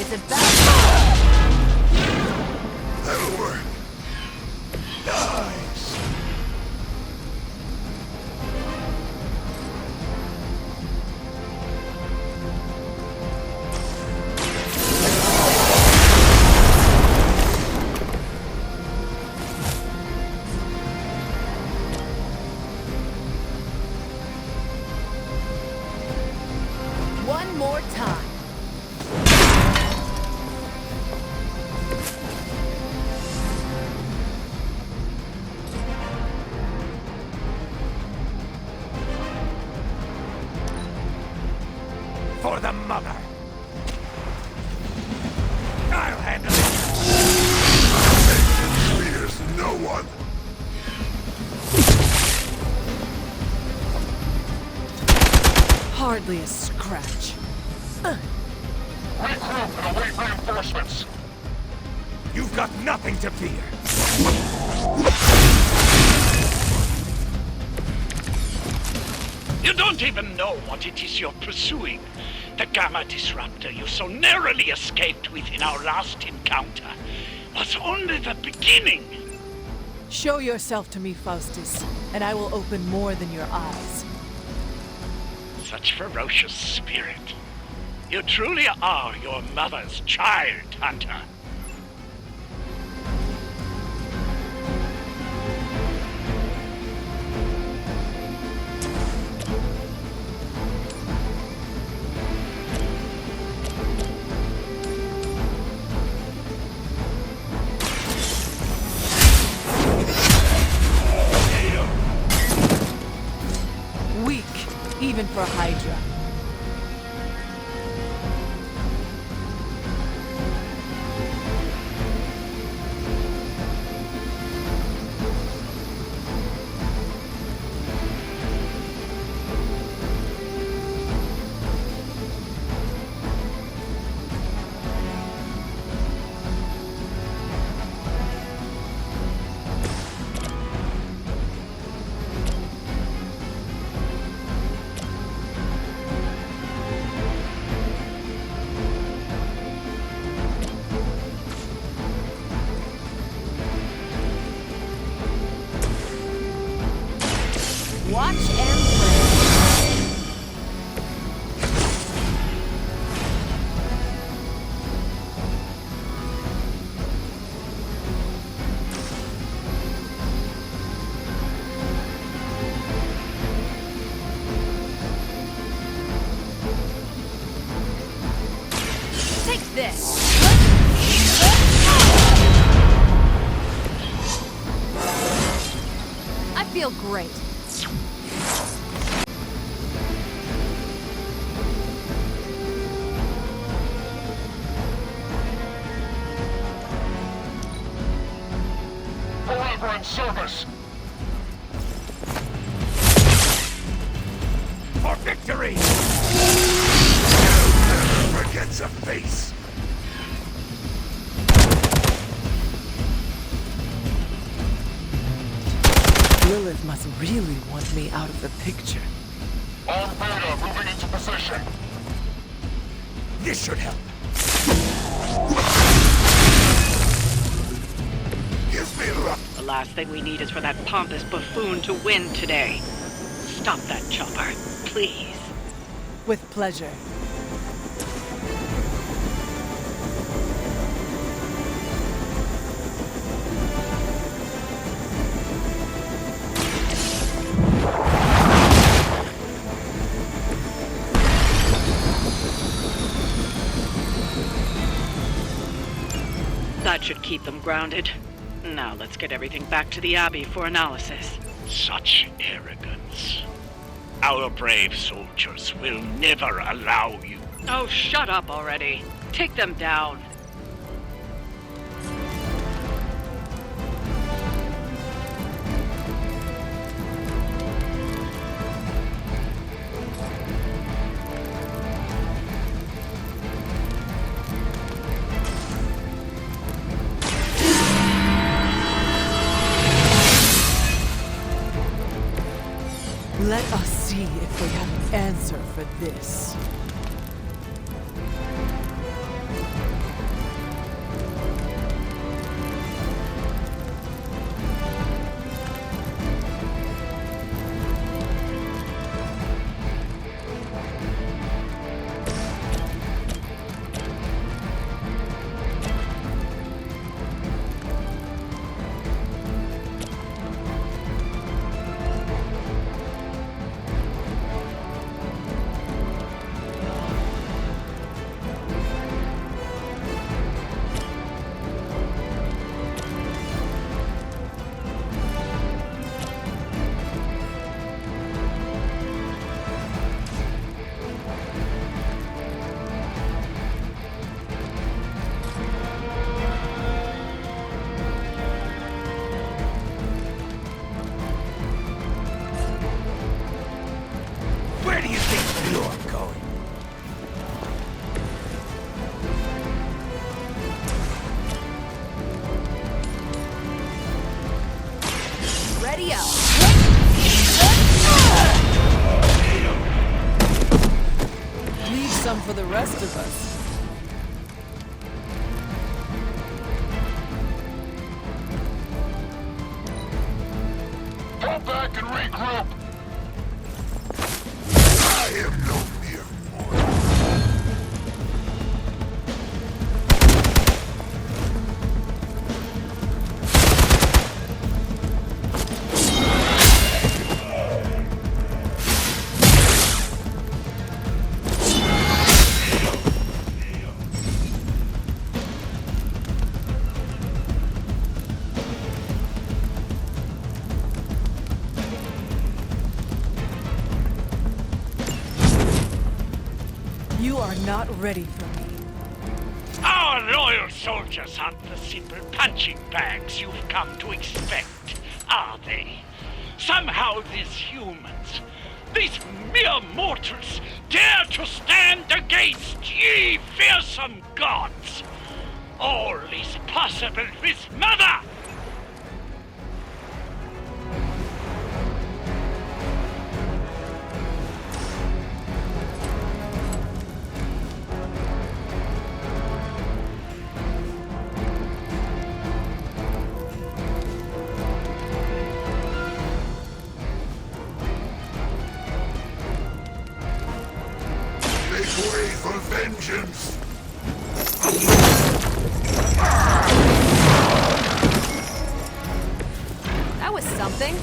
It's about... That'll work. Nice. One more time. For the mother. I'll handle it. Fears no one. Hardly a scratch. Regroup and await reinforcements. You've got nothing to fear. You don't even know what it is you're pursuing. The Gamma Disruptor you so narrowly escaped with in our last encounter was only the beginning. Show yourself to me, Faustus, and I will open more than your eyes. Such ferocious spirit. You truly are your mother's child, Hunter. Weak, even for Hydra. Watch and pray. Take this. I feel great. Forever in service. For victory! No never forgets a face. Lilith must really want me out of the picture. On Beta, moving into position. This should help. Gives me luck. The last thing we need is for that pompous buffoon to win today. Stop that chopper, please. With pleasure. That should keep them grounded. Now let's get everything back to the Abbey for analysis. Such arrogance. Our brave soldiers will never allow you. Oh, shut up already. Take them down. Let us see if we have an answer for this. radio. Leave some for the rest of us. Fall back and regroup. I am no mere mortal. You are not ready for me. Our loyal soldiers aren't the simple punching bags you've come to expect, are they? Somehow these humans, these mere mortals, dare to stand against ye fearsome gods! All is possible with Mother! Make way for vengeance! That was something.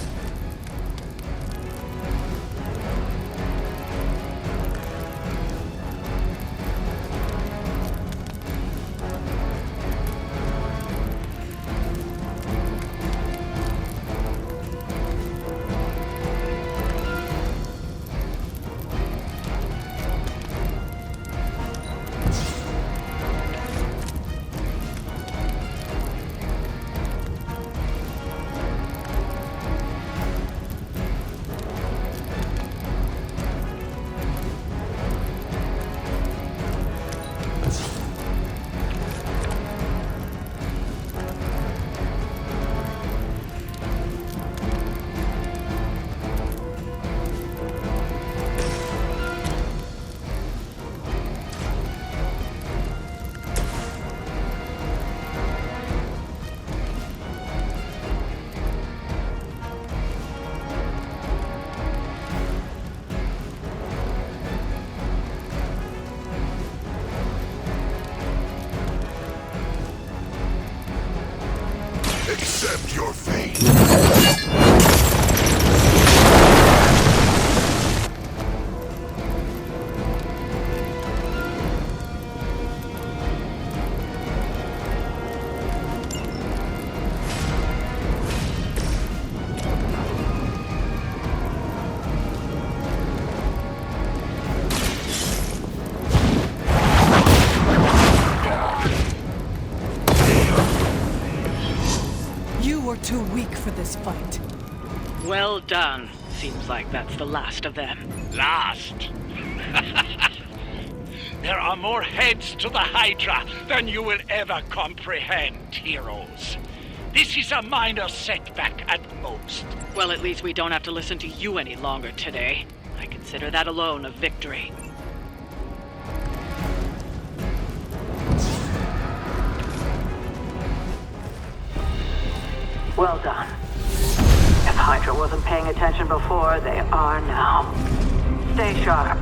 Accept your fate. You were too weak for this fight. Well done. Seems like that's the last of them. Last? There are more heads to the Hydra than you will ever comprehend, heroes. This is a minor setback at most. Well, at least we don't have to listen to you any longer today. I consider that alone a victory. Well done. If Hydra wasn't paying attention before, they are now. Stay sharp.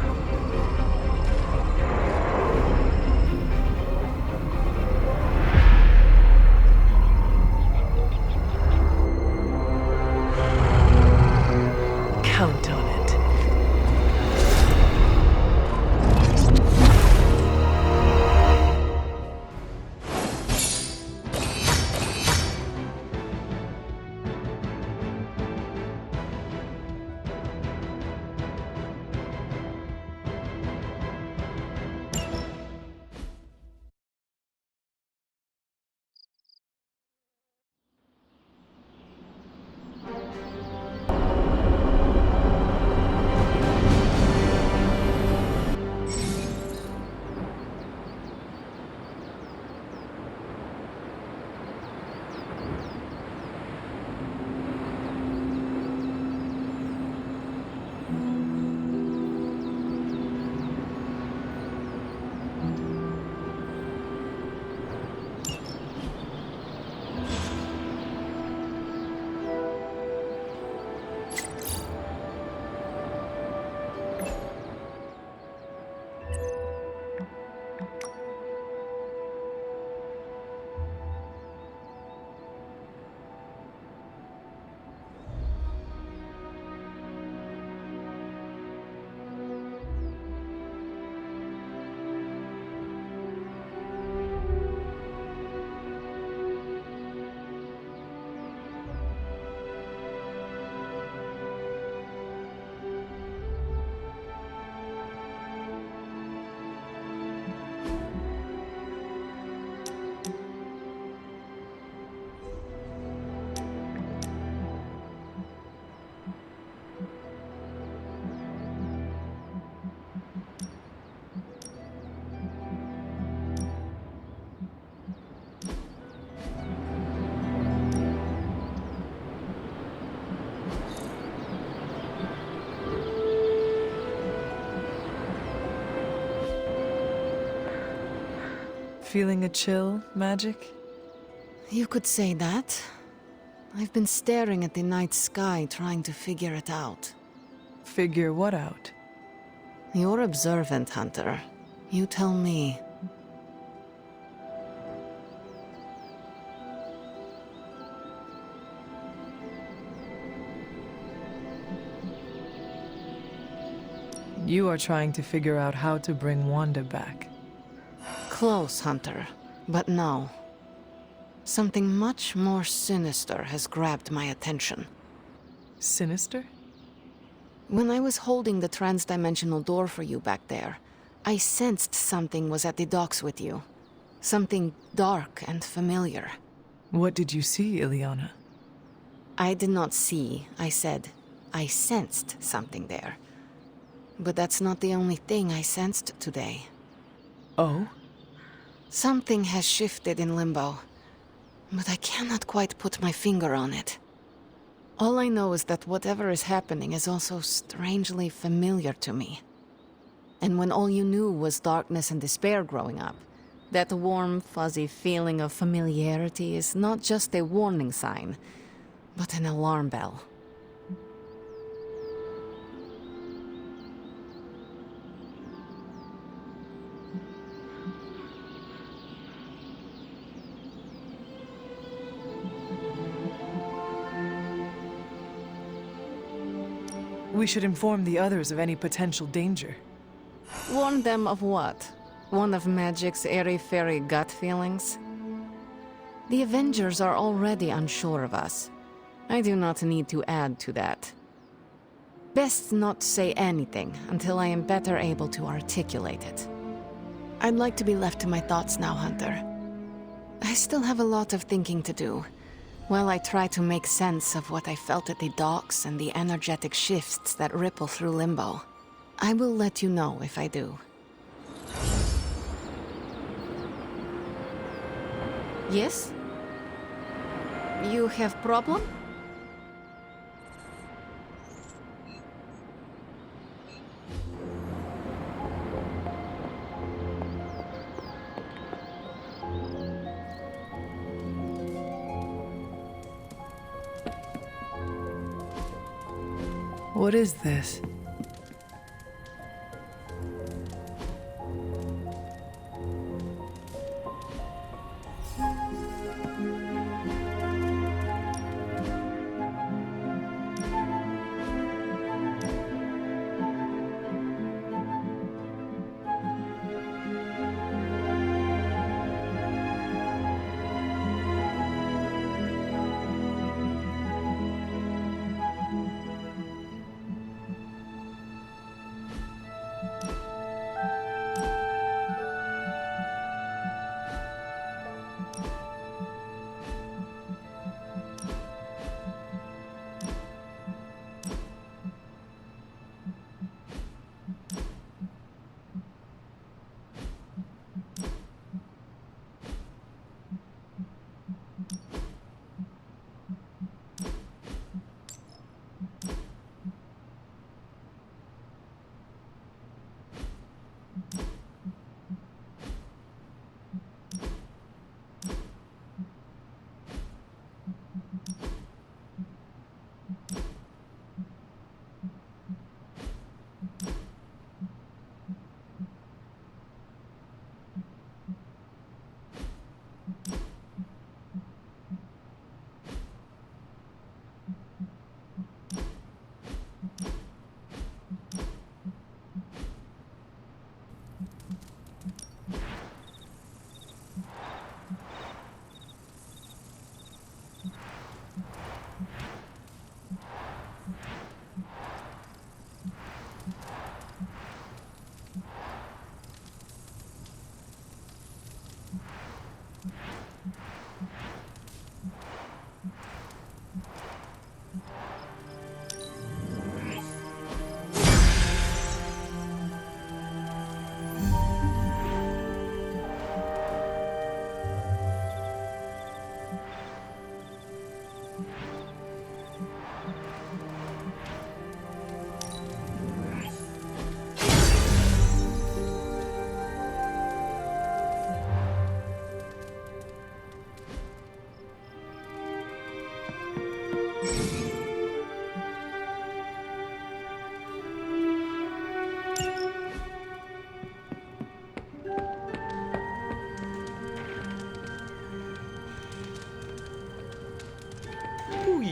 Count on it. Feeling a chill, Magic? You could say that. I've been staring at the night sky trying to figure it out. Figure what out? You're observant, Hunter. You tell me. You are trying to figure out how to bring Wanda back. Close, Hunter. But no. Something much more sinister has grabbed my attention. Sinister? When I was holding the transdimensional door for you back there, I sensed something was at the docks with you. Something dark and familiar. What did you see, Ileana? I did not see, I said. I sensed something there. But that's not the only thing I sensed today. Oh? Something has shifted in Limbo, but I cannot quite put my finger on it. All I know is that whatever is happening is also strangely familiar to me. And when all you knew was darkness and despair growing up, that warm, fuzzy feeling of familiarity is not just a warning sign, but an alarm bell. We should inform the others of any potential danger. Warn them of what? One of Magic's airy-fairy gut feelings? The Avengers are already unsure of us. I do not need to add to that. Best not say anything until I am better able to articulate it. I'd like to be left to my thoughts now, Hunter. I still have a lot of thinking to do, while I try to make sense of what I felt at the docks and the energetic shifts that ripple through Limbo. I will let you know if I do. Yes? You have problem? What is this? Ooh,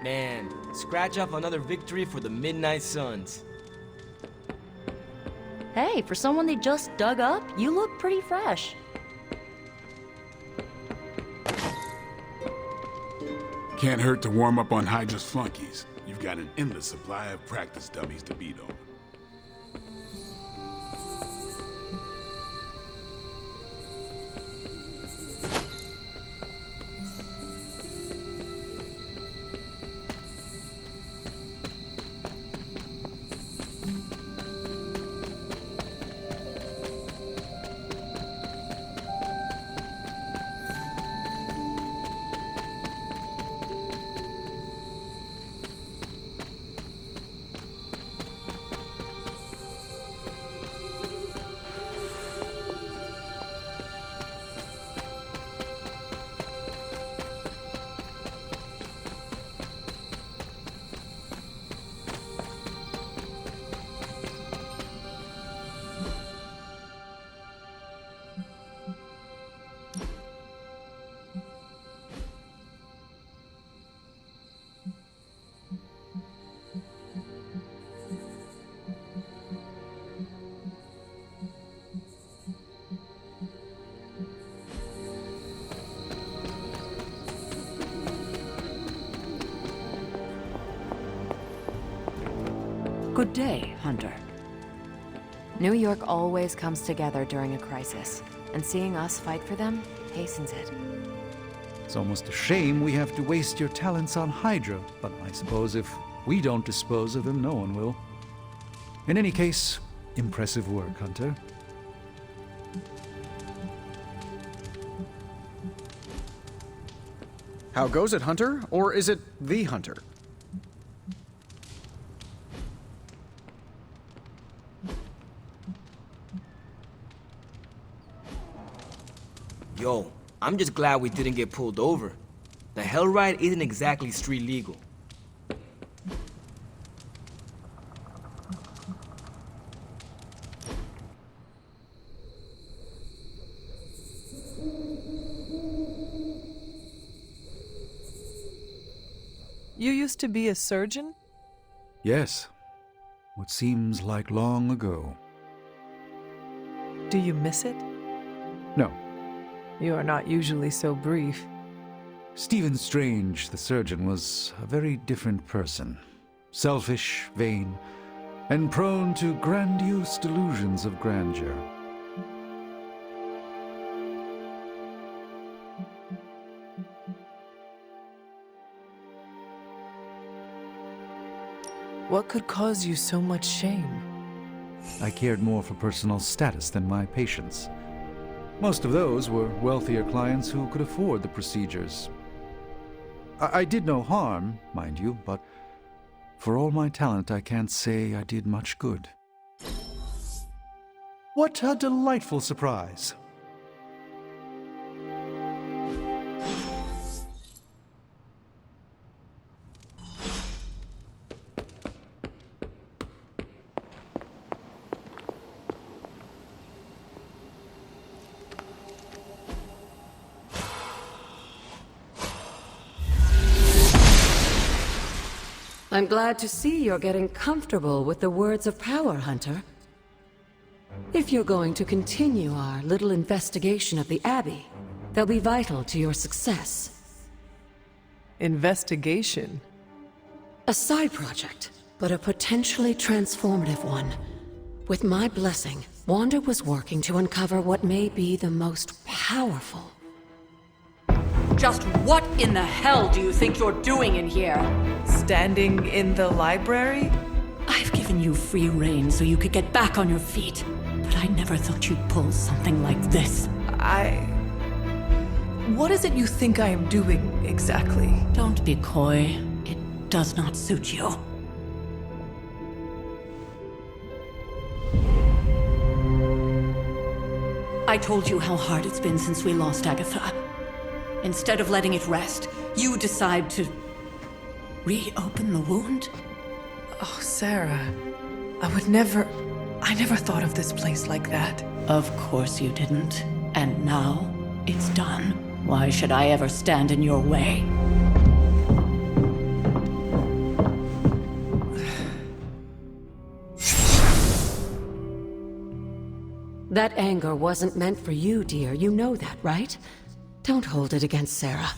man, scratch off another victory for the Midnight Suns. Hey, for someone they just dug up, you look pretty fresh. Can't hurt to warm up on Hydra's flunkies. You've got an endless supply of practice dummies to beat on. Good day, Hunter. New York always comes together during a crisis, and seeing us fight for them hastens it. It's almost a shame we have to waste your talents on Hydra, but I suppose if we don't dispose of them, no one will. In any case, impressive work, Hunter. How goes it, Hunter? Or is it the Hunter? Yo, I'm just glad we didn't get pulled over. The Hell Ride isn't exactly street legal. You used to be a surgeon? Yes. What seems like long ago. Do you miss it? No. You are not usually so brief. Stephen Strange, the surgeon, was a very different person. Selfish, vain, and prone to grandiose delusions of grandeur. What could cause you so much shame? I cared more for personal status than my patients. Most of those were wealthier clients who could afford the procedures. I did no harm, mind you, but for all my talent, I can't say I did much good. What a delightful surprise! I'm glad to see you're getting comfortable with the words of power, Hunter. If you're going to continue our little investigation of the Abbey, they'll be vital to your success. Investigation? A side project, but a potentially transformative one. With my blessing, Wanda was working to uncover what may be the most powerful. Just what in the hell do you think you're doing in here? Standing in the library? I've given you free rein so you could get back on your feet, but I never thought you'd pull something like this. What is it you think I am doing, exactly? Don't be coy. It does not suit you. I told you how hard it's been since we lost Agatha. Instead of letting it rest, you decide to reopen the wound? Oh, Sarah. I never thought of this place like that. Of course you didn't. And now, it's done. Why should I ever stand in your way? That anger wasn't meant for you, dear. You know that, right? Don't hold it against Sarah.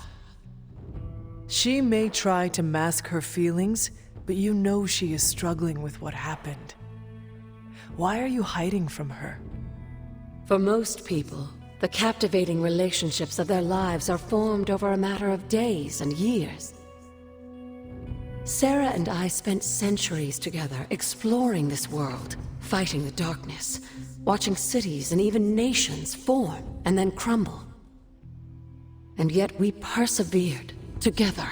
She may try to mask her feelings, but you know she is struggling with what happened. Why are you hiding from her? For most people, the captivating relationships of their lives are formed over a matter of days and years. Sarah and I spent centuries together exploring this world, fighting the darkness, watching cities and even nations form and then crumble. And yet we persevered together.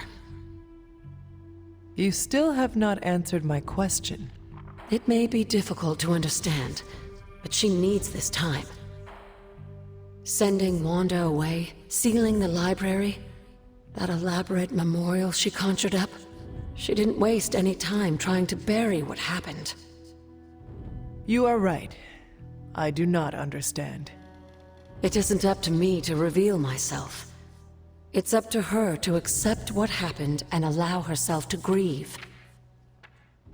You still have not answered my question. It may be difficult to understand, but she needs this time. Sending Wanda away, sealing the library, that elaborate memorial she conjured up, she didn't waste any time trying to bury what happened. You are right. I do not understand. It isn't up to me to reveal myself. It's up to her to accept what happened and allow herself to grieve.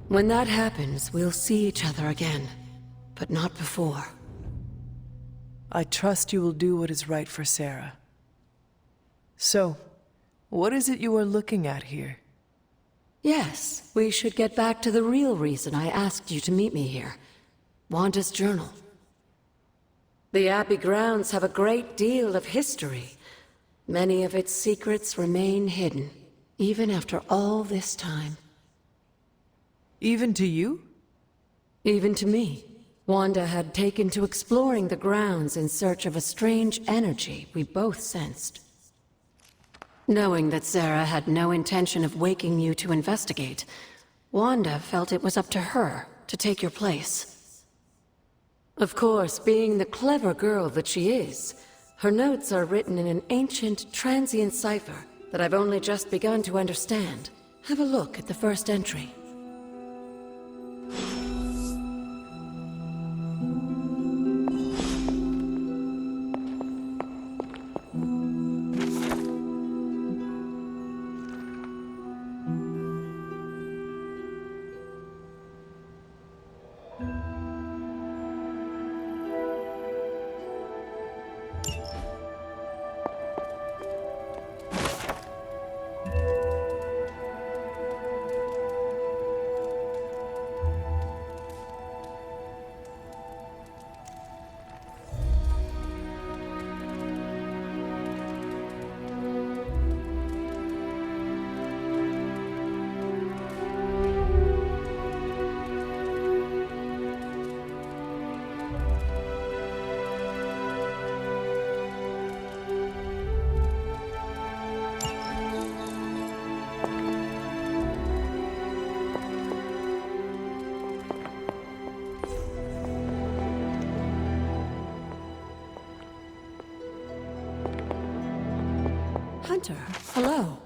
When that happens, we'll see each other again, but not before. I trust you will do what is right for Sarah. So, what is it you are looking at here? Yes, we should get back to the real reason I asked you to meet me here. Wanda's journal. The Abbey grounds have a great deal of history. Many of its secrets remain hidden, even after all this time. Even to you? Even to me. Wanda had taken to exploring the grounds in search of a strange energy we both sensed. Knowing that Sarah had no intention of waking you to investigate, Wanda felt it was up to her to take your place. Of course, being the clever girl that she is, her notes are written in an ancient, transient cipher that I've only just begun to understand. Have a look at the first entry. Hunter, hello.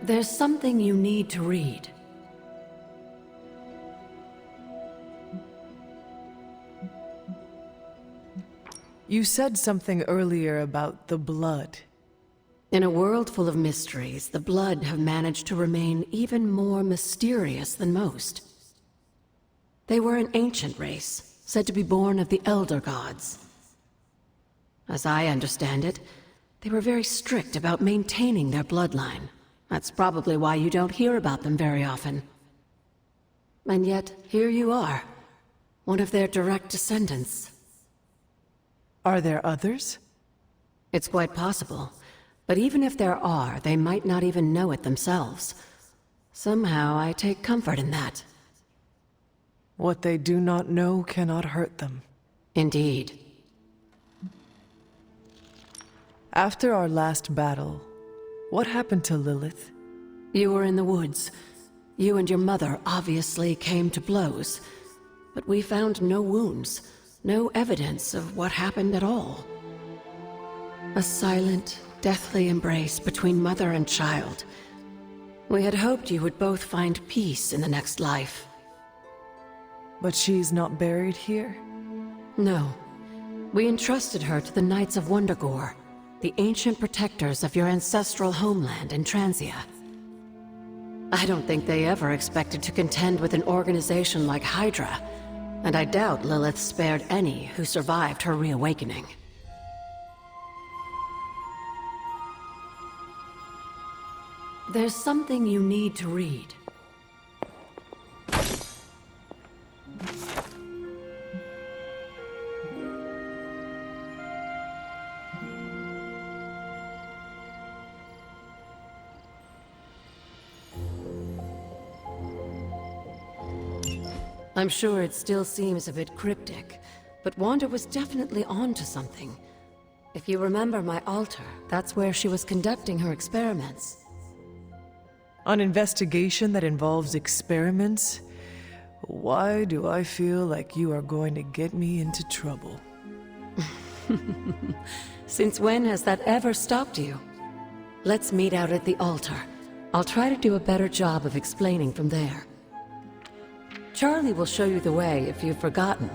There's something you need to read. You said something earlier about the blood. In a world full of mysteries, the Blood have managed to remain even more mysterious than most. They were an ancient race, said to be born of the Elder Gods. As I understand it, they were very strict about maintaining their bloodline. That's probably why you don't hear about them very often. And yet, here you are. One of their direct descendants. Are there others? It's quite possible. But even if there are, they might not even know it themselves. Somehow, I take comfort in that. What they do not know cannot hurt them. Indeed. After our last battle, what happened to Lilith? You were in the woods. You and your mother obviously came to blows. But we found no wounds, no evidence of what happened at all. A silent, deathly embrace between mother and child. We had hoped you would both find peace in the next life. But she's not buried here? No. We entrusted her to the Knights of Wundagore, the ancient protectors of your ancestral homeland in Transia. I don't think they ever expected to contend with an organization like Hydra, and I doubt Lilith spared any who survived her reawakening. There's something you need to read. I'm sure it still seems a bit cryptic, but Wanda was definitely onto something. If you remember my altar, that's where she was conducting her experiments. An investigation that involves experiments? Why do I feel like you are going to get me into trouble? Since when has that ever stopped you? Let's meet out at the altar. I'll try to do a better job of explaining from there. Charlie will show you the way if you've forgotten.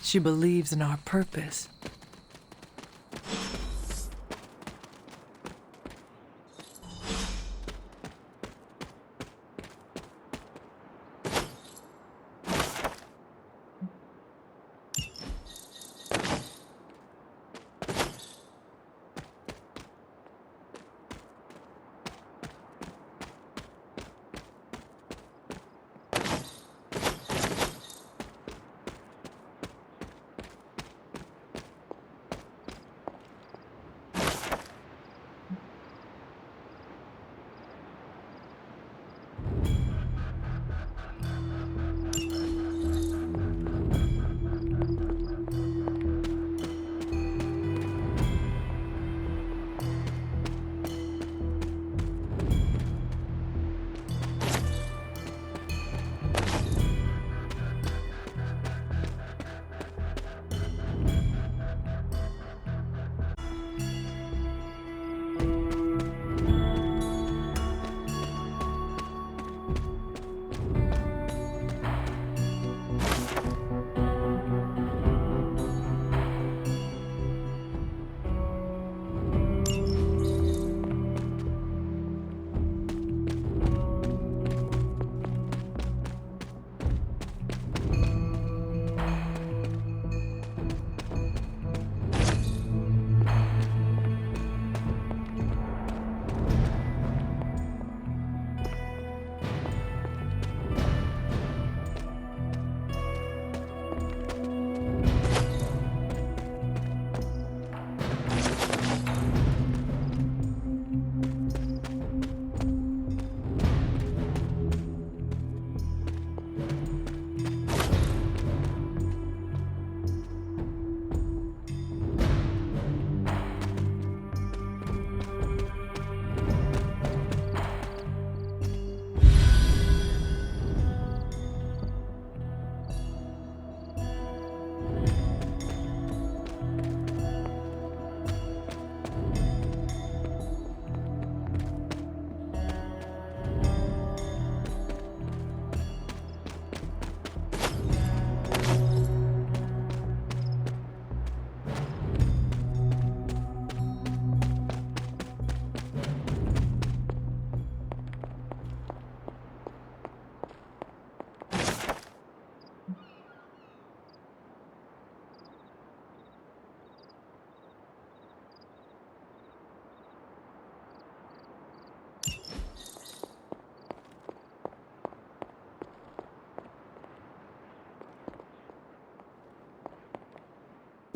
She believes in our purpose.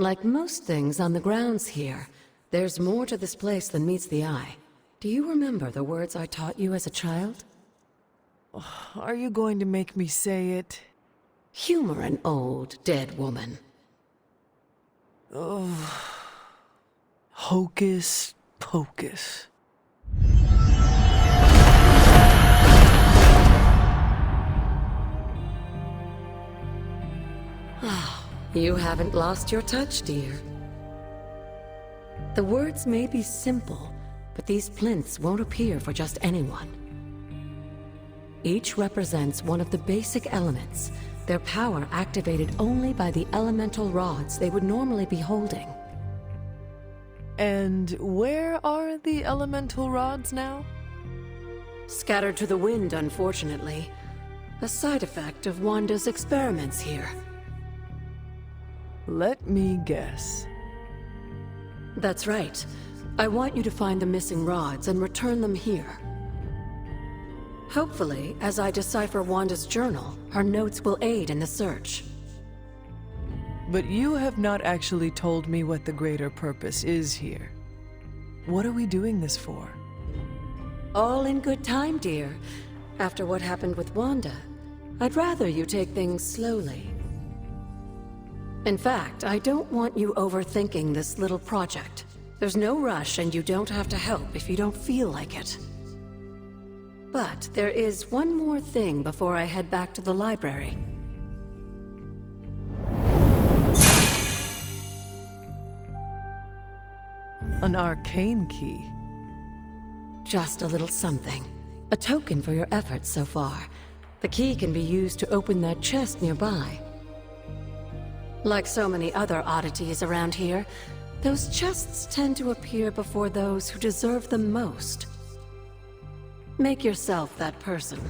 Like most things on the grounds here, there's more to this place than meets the eye. Do you remember the words I taught you as a child? Are you going to make me say it? Humor an old, dead woman. Hocus pocus. You haven't lost your touch, dear. The words may be simple, but these plinths won't appear for just anyone. Each represents one of the basic elements, their power activated only by the elemental rods they would normally be holding. And where are the elemental rods now? Scattered to the wind, unfortunately. A side effect of Wanda's experiments here. Let me guess. That's right. I want you to find the missing rods and return them here. Hopefully, as I decipher Wanda's journal, her notes will aid in the search. But you have not actually told me what the greater purpose is here. What are we doing this for? All in good time, dear. After what happened with Wanda, I'd rather you take things slowly. In fact, I don't want you overthinking this little project. There's no rush, and you don't have to help if you don't feel like it. But there is one more thing before I head back to the library. An arcane key. Just a little something. A token for your efforts so far. The key can be used to open that chest nearby. Like so many other oddities around here, those chests tend to appear before those who deserve them most. Make yourself that person.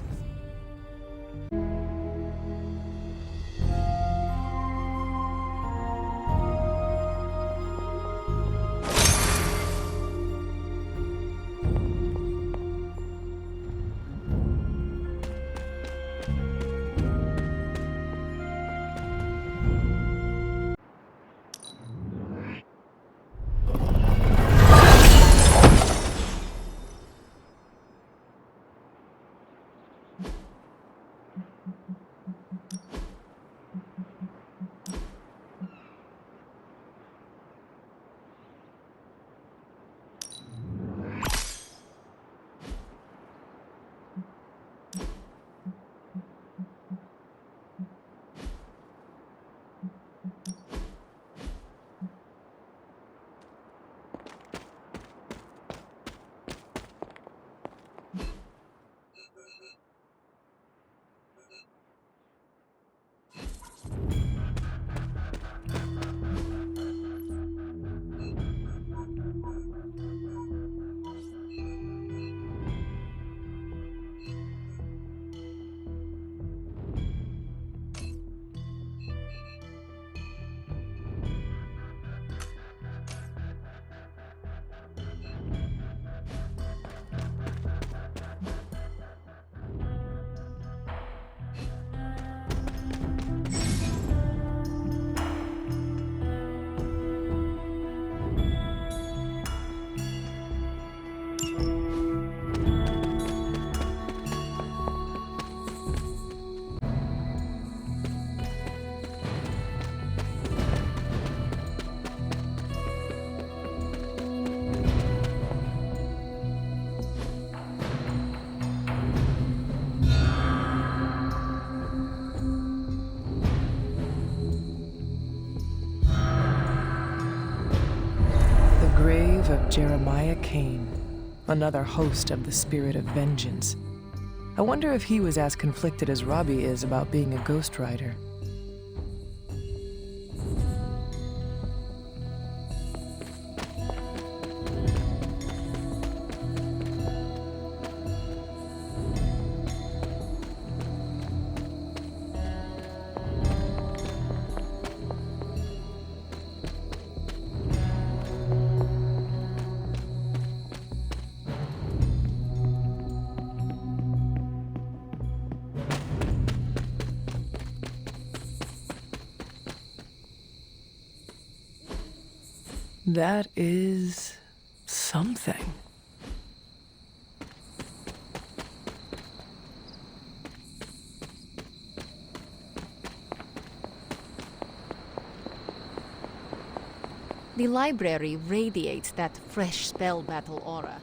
Of Jeremiah Kane, another host of the Spirit of Vengeance. I wonder if he was as conflicted as Robbie is about being a Ghost Rider. That is something. The library radiates that fresh spell battle aura.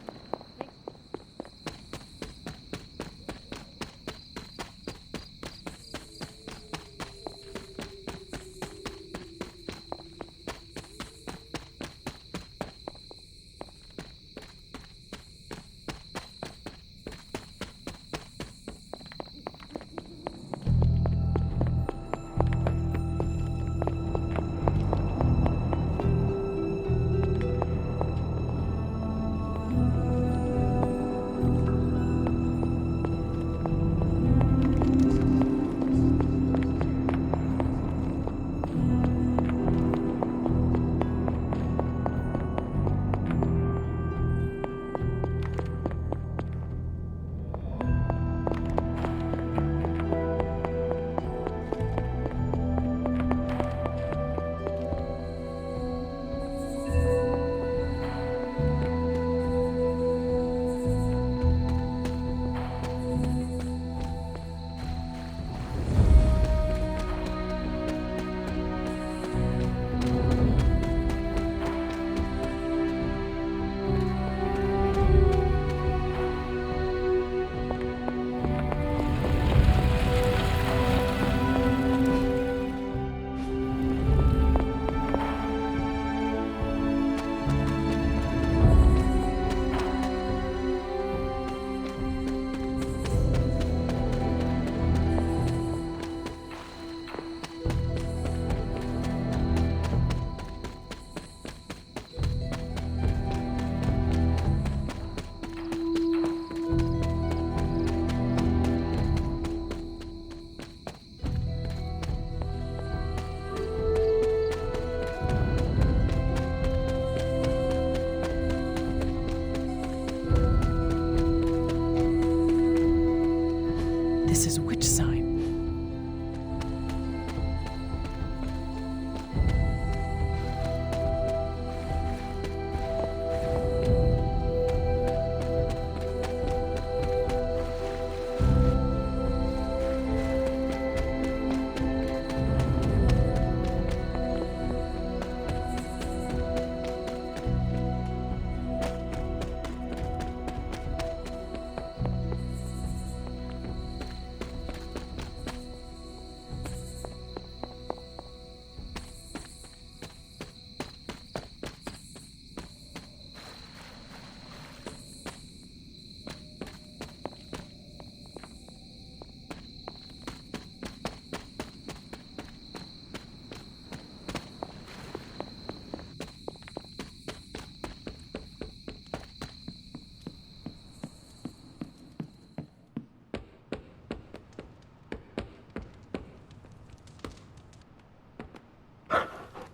This is which sign?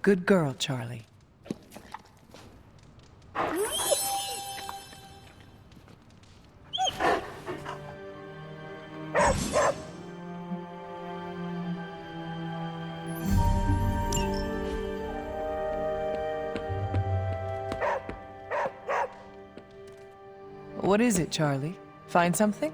Good girl, Charlie. What is it, Charlie? Find something?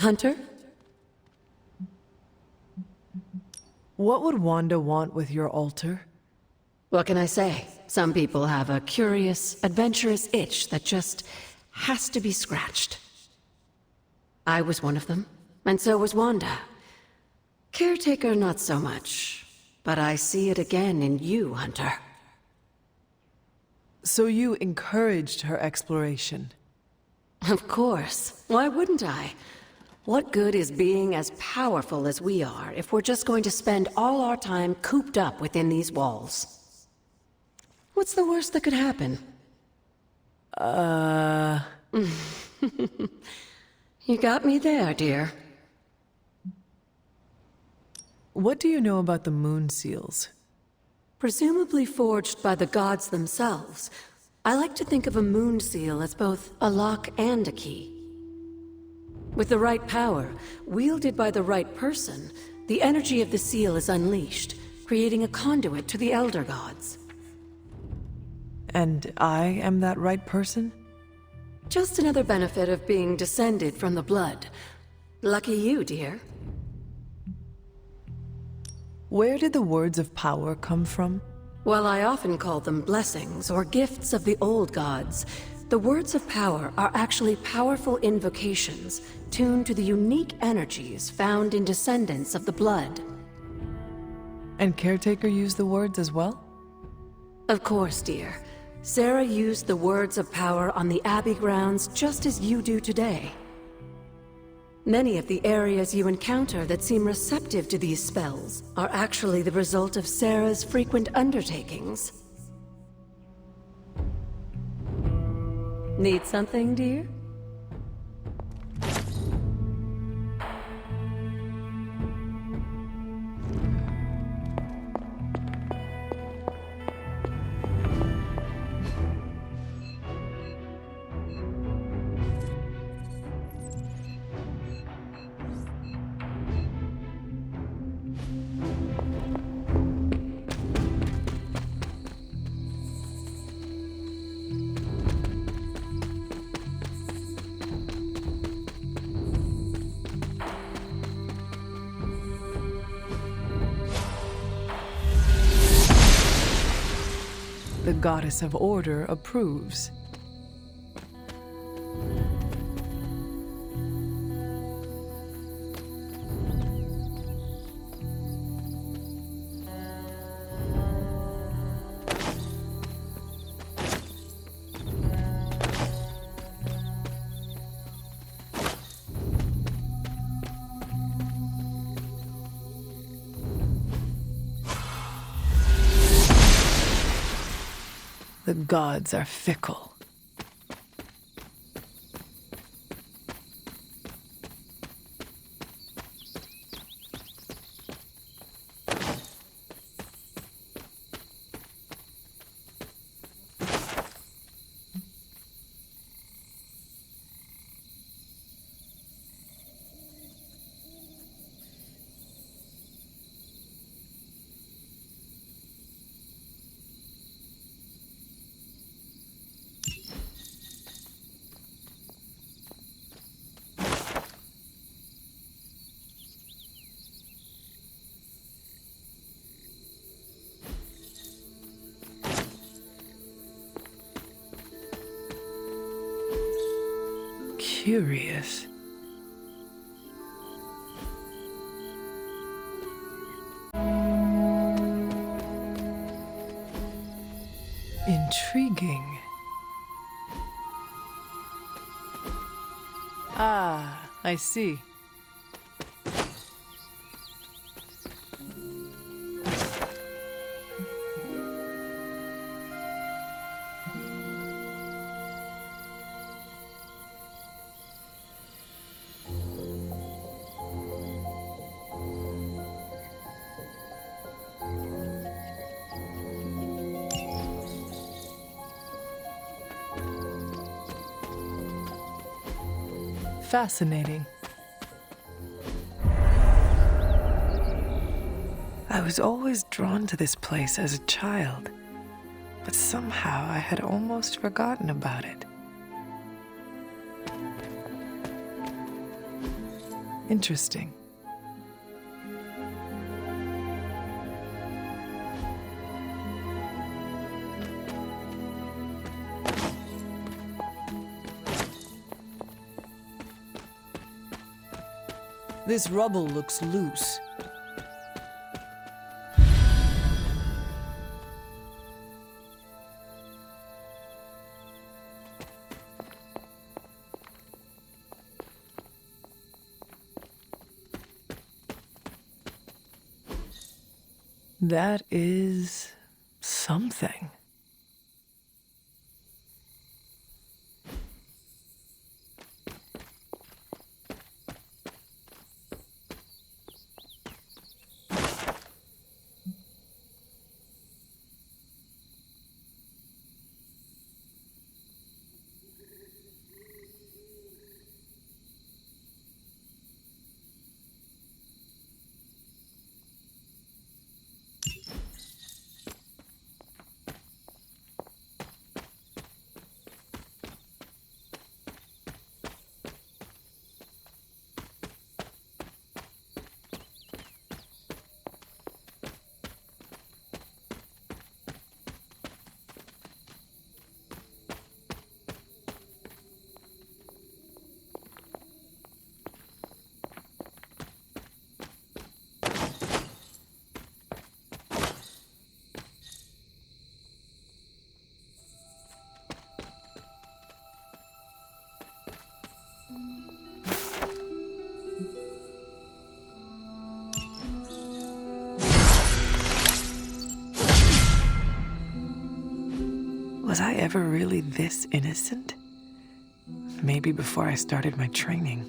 Hunter? What would Wanda want with your altar? What can I say? Some people have a curious, adventurous itch that just has to be scratched. I was one of them, and so was Wanda. Caretaker, not so much. But I see it again in you, Hunter. So you encouraged her exploration? Of course. Why wouldn't I? What good is being as powerful as we are if we're just going to spend all our time cooped up within these walls? What's the worst that could happen? You got me there, dear. What do you know about the Moon Seals? Presumably forged by the gods themselves, I like to think of a moon seal as both a lock and a key. With the right power, wielded by the right person, the energy of the seal is unleashed, creating a conduit to the Elder Gods. And I am that right person? Just another benefit of being descended from the blood. Lucky you, dear. Where did the words of power come from? While I often call them blessings or gifts of the old gods, the words of power are actually powerful invocations tuned to the unique energies found in descendants of the blood. And Caretaker used the words as well? Of course, dear. Sarah used the words of power on the Abbey grounds just as you do today. Many of the areas you encounter that seem receptive to these spells are actually the result of Sarah's frequent undertakings. Need something, dear? The Goddess of Order approves. The gods are fickle. Curious. Intriguing. Ah, I see. Fascinating. I was always drawn to this place as a child, but somehow I had almost forgotten about it. Interesting. This rubble looks loose. That is something. Was I ever really this innocent? Maybe before I started my training.